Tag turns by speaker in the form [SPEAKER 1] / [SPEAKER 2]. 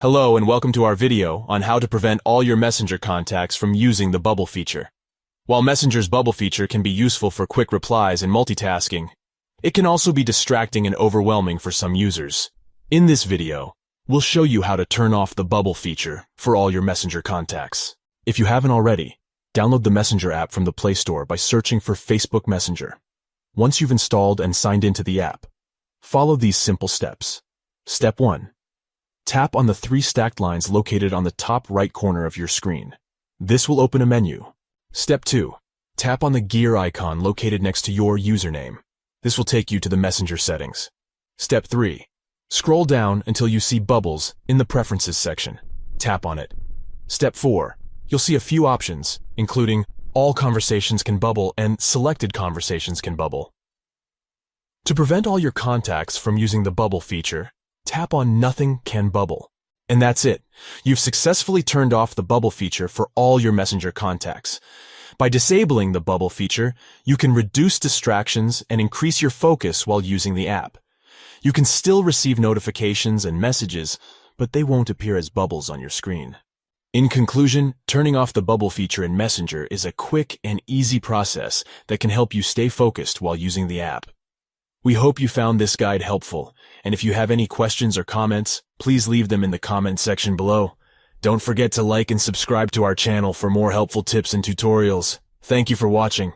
[SPEAKER 1] Hello and welcome to our video on how to prevent all your Messenger contacts from using the bubble feature. While Messenger's bubble feature can be useful for quick replies and multitasking, it can also be distracting and overwhelming for some users. In this video, we'll show you how to turn off the bubble feature for all your Messenger contacts. If you haven't already, download the Messenger app from the Play Store by searching for Facebook Messenger. Once you've installed and signed into the app, follow these simple steps. Step 1. Tap on the 3 stacked lines located on the top right corner of your screen. This will open a menu. Step 2. Tap on the gear icon located next to your username. This will take you to the Messenger settings. Step 3. Scroll down until you see Bubbles in the Preferences section. Tap on it. Step 4. You'll see a few options, including All Conversations Can Bubble and Selected Conversations Can Bubble. To prevent all your contacts from using the bubble feature, tap on Nothing Can Bubble. And that's it. You've successfully turned off the bubble feature for all your Messenger contacts. By disabling the bubble feature, you can reduce distractions and increase your focus while using the app. You can still receive notifications and messages, but they won't appear as bubbles on your screen. In conclusion, turning off the bubble feature in Messenger is a quick and easy process that can help you stay focused while using the app. We hope you found this guide helpful, and if you have any questions or comments, please leave them in the comment section below. Don't forget to like and subscribe to our channel for more helpful tips and tutorials. Thank you for watching.